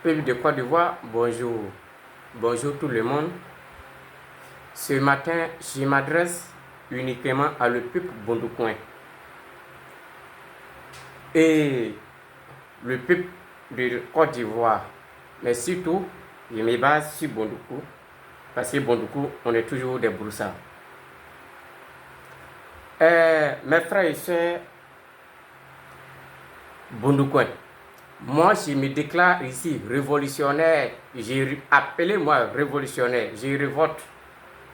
Peuple de Côte d'Ivoire, bonjour. Bonjour tout le monde. Ce matin, je m'adresse uniquement à le peuple bondoukouen. Et le peuple de Côte d'Ivoire. Mais surtout, je me base sur Bondoukou. Parce que Bondoukou, on est toujours des broussards. Mes frères et sœurs bondoukouen. Moi, je me déclare ici révolutionnaire. J'ai appelé moi révolutionnaire. Je révolte.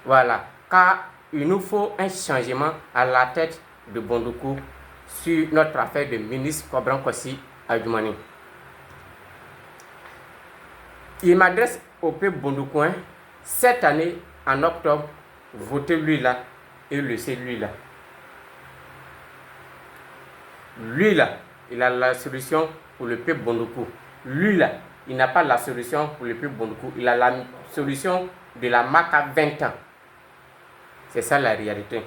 Voilà. Car il nous faut un changement à la tête de Bondoukou sur notre affaire de ministre Kobran Kossi Adjoumani. Il m'adresse au peuple bondoukouen. Cette année, en octobre, votez lui là et laissez lui là. Lui là, il a la solution pour le peuple bondoukou. Lui là, il n'a pas la solution pour le peuple bondoukou. Il a la solution de la marque à 20 ans. C'est ça la réalité.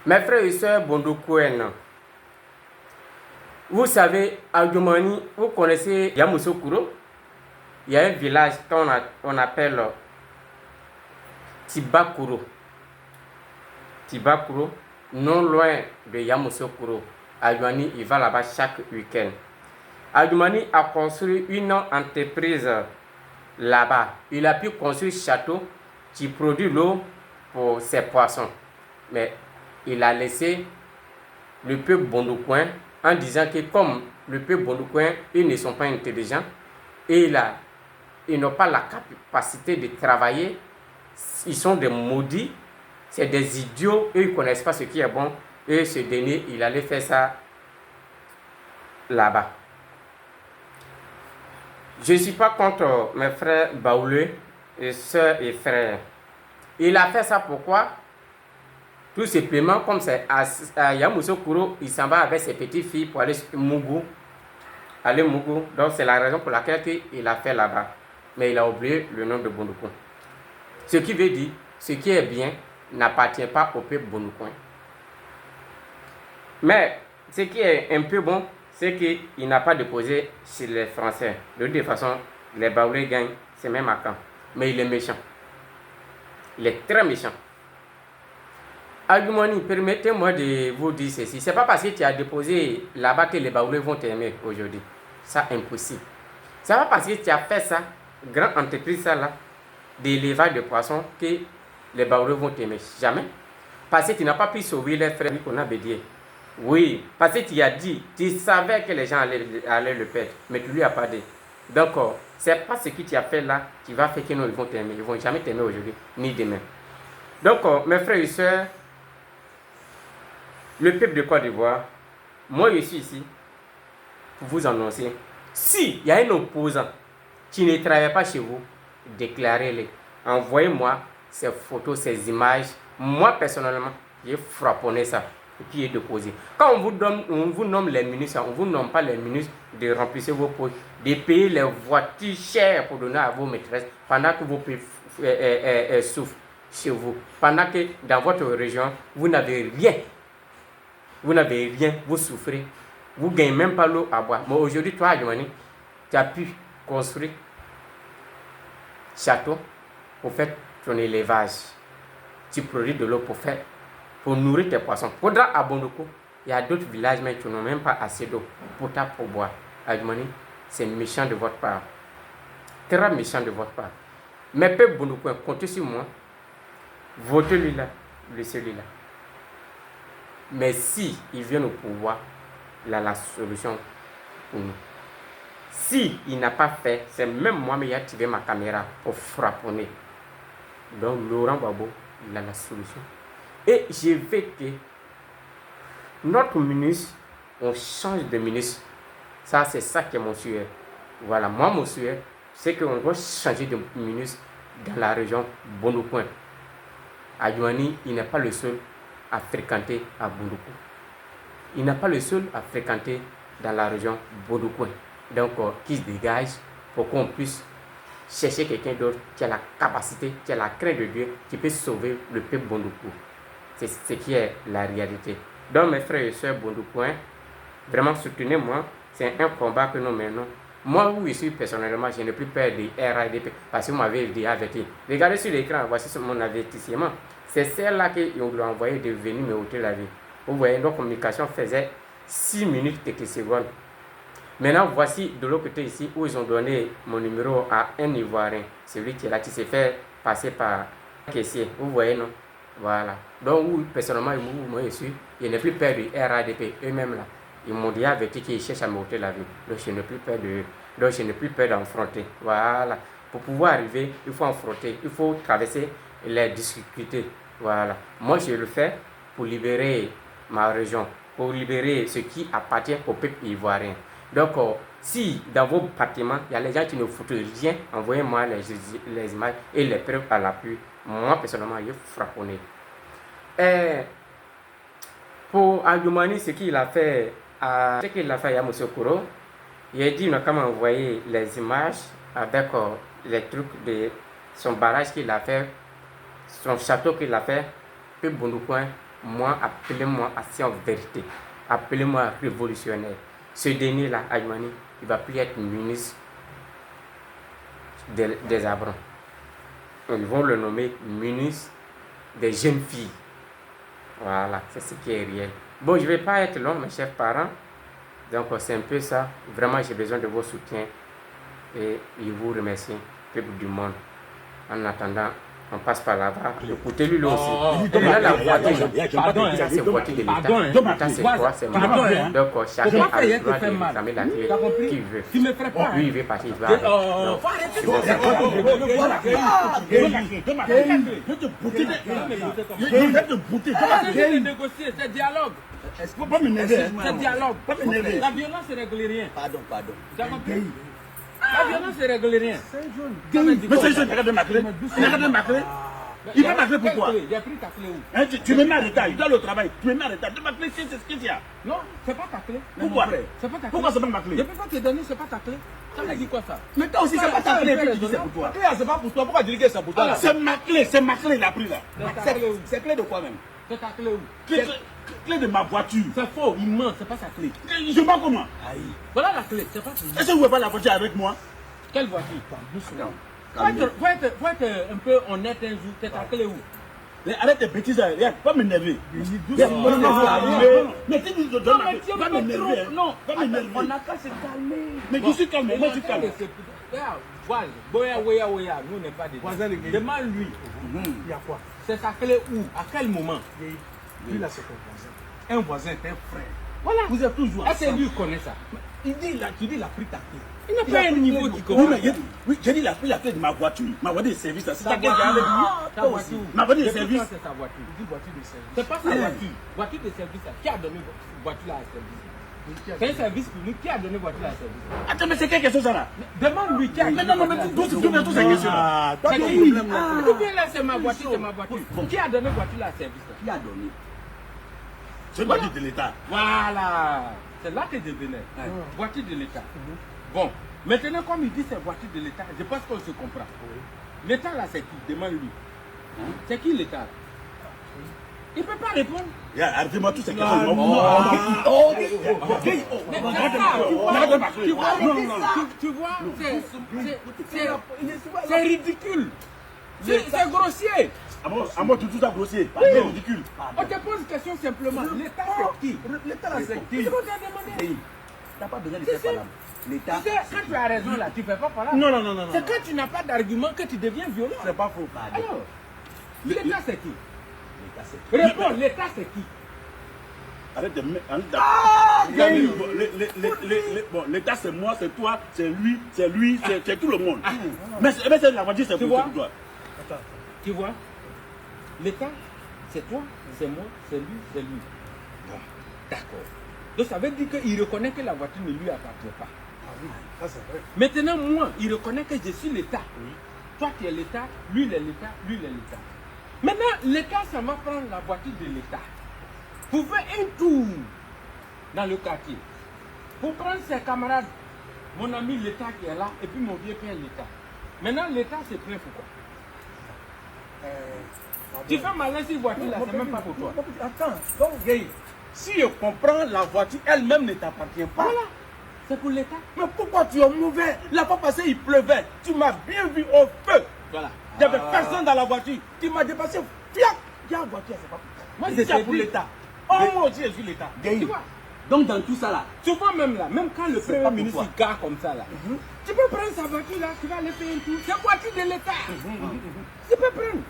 Mes frères et sœurs bondoukouen, vous savez, à Djoumani, vous connaissez Yamoussoukro. Il y a un village qu'on appelle Tibakuro. Tibakuro, non loin de Yamoussoukro. Adjoumani, il va là-bas chaque week-end. Adjoumani a construit une entreprise là-bas. Il a pu construire un château qui produit l'eau pour ses poissons. Mais il a laissé le peuple bondoukouen en disant que comme le peuple bondoukouen, ils ne sont pas intelligents et ils n'ont pas la capacité de travailler. Ils sont des maudits, c'est des idiots, eux ils ne connaissent pas ce qui est bon. Et ce dernier, il allait faire ça là-bas. Je ne suis pas contre mes frères baoulés et sœurs et frères. Il a fait ça pourquoi? Tout simplement, comme c'est à Yamoussoukro, il s'en va avec ses petites filles pour aller Mougou. Donc c'est la raison pour laquelle il a fait là-bas. Mais il a oublié le nom de Bondoukou. Ce qui veut dire, ce qui est bien n'appartient pas au peuple bondoukouen. Mais ce qui est un peu bon, c'est qu'il n'a pas déposé chez les Français. De toute façon, les Baoulés gagnent, c'est même à Caen. Mais il est méchant. Il est très méchant. Adjoumani, permettez-moi de vous dire ceci. C'est pas parce que tu as déposé là-bas que les Baoulés vont t'aimer aujourd'hui. Ça, impossible. C'est pas parce que tu as fait ça, grande entreprise ça là, d'élevage de poissons, que les Baoulés vont t'aimer. Jamais. Parce que tu n'as pas pu sauver les frères qu'on a bédié. Oui, parce que tu as dit, tu savais que les gens allaient le perdre, mais tu lui as pas dit. Donc, c'est pas ce que tu as fait là qui va faire que nous ils vont t'aimer. Ils vont jamais t'aimer aujourd'hui, ni demain. Donc, mes frères et sœurs, le peuple de Côte d'Ivoire, moi je suis ici pour vous annoncer. Si il y a un opposant qui ne travaille pas chez vous, déclarez-les. Envoyez-moi ces photos, ces images. Moi, personnellement, j'ai frapponné ça. Et puis, est déposé. Quand on vous nomme les ministres, on ne vous nomme pas les ministres de remplir vos postes, de payer les voitures chères pour donner à vos maîtresses pendant que vos pays souffrent chez vous. Pendant que dans votre région, vous n'avez rien. Vous n'avez rien, vous souffrez. Vous ne gagnez même pas l'eau à boire. Mais aujourd'hui, toi, Adjoumani, tu as pu construire château pour faire ton élevage. Tu produis de l'eau pour nourrir tes poissons. Faudra à Bondoukou, il y a d'autres villages, mais qui n'ont même pas assez d'eau pour boire. Adjoumani, c'est méchant de votre part. Très méchant de votre part. Mais peuple Bondoukou, comptez sur moi. Votez lui là, laissez lui là. Mais si il vient au pouvoir, il a la solution pour nous. Si il n'a pas fait, c'est même moi qui ai activé ma caméra pour frapponner. Donc Laurent Gbagbo, il a la solution. Et je veux que notre ministre, on change de ministre. Ça, c'est ça qui est mon souhait. Voilà, moi, mon souhait, c'est qu'on doit changer de ministre dans la région Bondoukouen. Adjoumani, il n'est pas le seul à fréquenter à Bondoukou. Il n'est pas le seul à fréquenter dans la région Bondoukouen. Donc, qu'il se dégage pour qu'on puisse chercher quelqu'un d'autre qui a la capacité, qui a la crainte de Dieu, qui peut sauver le peuple Bondoukou. C'est ce qui est la réalité. Donc, mes frères et sœurs bondoukouen, vraiment soutenez-moi. C'est un combat que nous menons. Moi, où je suis personnellement, je n'ai plus peur de RADP parce que vous m'avez déjà averti. Regardez sur l'écran, voici mon avertissement. C'est celle-là qu'on lui a envoyé de venir me ôter la vie. Vous voyez, nos communications faisaient 6 minutes quelques secondes. Maintenant, voici de l'autre côté ici où ils ont donné mon numéro à un Ivoirien. Celui qui est là, qui s'est fait passer par un caissier. Vous voyez, non? Voilà. Donc, personnellement, moi, je n'ai plus peur du RADP. Eux-mêmes, là, ils m'ont déjà averti qu'ils cherchent à m'ôter la vie. Donc, je n'ai plus peur de... Donc, je n'ai plus peur d'enfronter. Voilà. Pour pouvoir arriver, il faut affronter. Il faut traverser les difficultés. Voilà. Moi, je le fais pour libérer ma région, pour libérer ce qui appartient au peuple ivoirien. Donc, si dans vos bâtiments, il y a les gens qui ne foutent rien, envoyez-moi les images et les preuves à l'appui. Moi, personnellement, je frapponne. Pour Adjoumani, ce qu'il a fait à Yamoussoukro, il a dit qu'il m'a envoyé les images avec les trucs de son barrage qu'il a fait, son château qu'il a fait, puis Bondoukoin, moi, appelez-moi assis en vérité, appelez-moi révolutionnaire. Ce dernier-là, Adjoumani, il ne va plus être ministre des Abrons. Ils vont le nommer ministre des jeunes filles. Voilà, c'est ce qui est réel. Bon, je ne vais pas être long, mes chers parents. Donc, c'est un peu ça. Vraiment, j'ai besoin de vos soutiens. Et je vous remercie, peuple du monde. En attendant, on passe par là-bas. Écoutez-lui aussi. Et là, la voiture, ça c'est voiture de l'État. C'est quoi? C'est moi. Donc, chacun a le droit de réclamer la clé qu'il veut. Lui, il veut partir, il va aller. C'est dialogue. Faut pas m'énerver. C'est dialogue. La violence ne règle rien. Pardon. La violence ne règle rien. Mais c'est juste, regarde ma clé. Regarde ma clé. Il va m'appeler pourquoi? J'ai pris ta clé où? Tu me mets en retard, il doit le travail. Tu me mets en retard. Ma clé, c'est ce qu'il y a. Non, c'est pas ta clé. Pourquoi? C'est pas ta clé. Pourquoi c'est pas ma clé? Je peux pas te donner, c'est pas ta clé. Ça veut dire quoi ça? Mais toi aussi, c'est pas ta clé. Tu dis c'est pour toi. C'est pas pour toi. Pourquoi tu dis que c'est pour toi? C'est ma clé, il a pris là. C'est clé de quoi même? C'est ta clé où? Clé de ma voiture. C'est faux, il ment, c'est pas sa clé. Je mens comment? Voilà la clé, c'est pas ta clé. Est-ce que vous voulez pas la voiture avec moi? Quelle voiture? Doucement. Faut être un peu honnête un jour. C'est ta clé où? Arrête tes bêtises, regarde, pas m'énerver. Mais si tu te donnes la clé, pas m'énerver. Non, on n'a qu'à se calmer. Mais je suis calme, moi je suis calme. Voilà, nous n'est pas des voisins. Demande-lui. Il y a quoi? C'est sa clé où? À quel moment? Lui là, c'est un voisin, c'est un frère. Voilà. Vous êtes toujours Est-ce que lui connaît ça? Il dit là, tu dis, il a pris ta clé. Il n'a pas un niveau qui connaît. Oui, j'ai dit, il a pris la clé de ma voiture. Ma voiture de service, c'est ça que j'ai avec lui. Ta voiture. Ma voiture de service. C'est sa voiture. Il dit voiture de service. C'est pas sa voiture. Voiture de service. Qui a donné voiture à service? C'est un service public. Qui a donné voiture à service? Attends, mais c'est quelle question ça là? Demande-lui qui a donné. Non, mais tous ces questions là. C'est qui? Tout bien là, c'est ma voiture, c'est ma voiture. Qui a donné voiture à service? Qui a donné? C'est une voiture de l'État. Voilà. C'est là que je venais. Voiture de l'État. Bon, maintenant comme il dit c'est voiture de l'État, je pense qu'on se comprend. L'État là c'est qui? Demande-lui. C'est qui l'État? Il ne peut pas répondre. Arrêtez-moi tous ces questions. Tu vois, c'est ridicule. C'est grossier. À moi, tout ça grossier. C'est ridicule. On te pose une question simplement. L'État c'est qui? L'État là c'est qui? C'est ce qu'on t'a demandé. T'as pas besoin de faire parler. L'État. Tu sais, quand tu as raison là, tu ne fais pas parler. Non. C'est quand tu n'as pas d'argument que tu deviens violent. C'est pas faux. Alors, l'État c'est qui? Réponds, l'État c'est qui? Arrête de me. Bon, l'État c'est moi, c'est toi, c'est lui, c'est tout le monde. Mais c'est la voiture, c'est pour toi. Tu vois? L'État, c'est toi, c'est moi, c'est lui, c'est lui. Bon, d'accord. Donc ça veut dire qu'il reconnaît que la voiture ne lui appartient pas. Ah oui, ça c'est vrai. Maintenant, moi, il reconnaît que je suis l'État. Toi, tu es l'État, lui, il est l'État, lui, il est l'État. Maintenant, l'État, ça va prendre la voiture de l'État. Pour faire un tour dans le quartier. Pour prendre ses camarades, mon ami l'État qui est là, et puis mon vieux père l'État. Maintenant, l'État, c'est prêt pour quoi? Tu fais malin si voiture là, c'est même pas pour toi. Attends, donc, si je comprends, la voiture elle-même ne t'appartient pas. Voilà. C'est pour l'État. Mais pourquoi tu es mauvais? La fois passée, il pleuvait. Tu m'as bien vu au feu. Voilà. Il n'y avait personne dans la voiture. Tu m'as dépassé. Fiac. Il y a une voiture, c'est pas pour toi. Moi, c'est pour l'État. Oh, moi aussi, je suis l'État. Tu vois? Donc dans tout ça là, Souvent même là, même quand le Premier ministre il gare comme ça là, tu peux prendre sa voiture là, tu vas aller faire un tour. C'est la voiture de l'État. Tu peux prendre.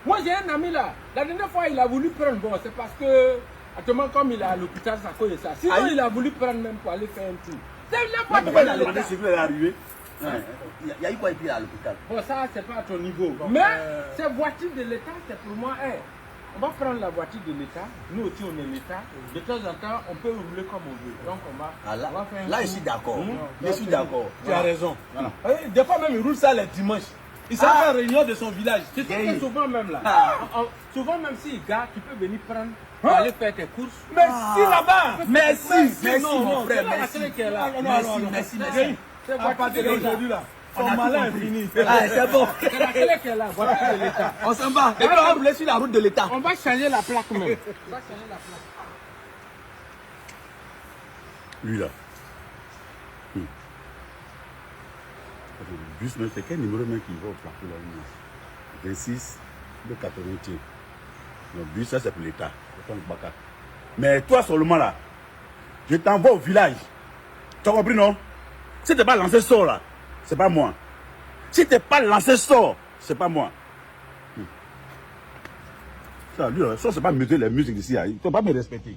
Moi j'ai un ami là, la dernière fois il a voulu prendre, bon c'est parce que, actuellement comme il est à l'hôpital, ça cause de ça. Sinon il a voulu prendre même pour aller faire un tour. C'est la voiture de l'État. ce qui est arrivé. Il y a eu quoi et puis à l'hôpital? Bon ça c'est pas à ton niveau. Mais cette voiture de l'État c'est pour moi, on va prendre la voiture de l'État, nous aussi on est l'État, de temps en temps on peut rouler comme on veut. Donc on va, Ah, là, on va faire un là tour. je suis d'accord. Je suis d'accord. Tu as raison. Voilà. Des fois même, il roule ça les dimanches. Il s'en fait réunion de son village. Tu sais que souvent même là, souvent même si gars, tu peux venir prendre, aller faire tes courses. Merci là-bas. Merci non, mon frère, c'est la merci. télé qui est là. Merci. C'est À partir d'aujourd'hui là, ton malin est fini. Ah, c'est bon. C'est la télé qui est là, voilà de l'État. On s'en va. Et puis on va rouler sur la route de l'État. On va changer la plaque même. On va changer la plaque. Lui là. Le bus, mais c'est quel numéro même qui va au plateau là? 26 de 80. Le bus, ça c'est pour l'État. Mais toi seulement là, je t'envoie au village. Tu as compris non? Si tu n'es pas lancé sort là, c'est pas moi. Si tu n'es pas lancé sort, c'est pas moi. Ça, lui, ça c'est pas mesurer les musiques ici. Il ne faut pas me respecter.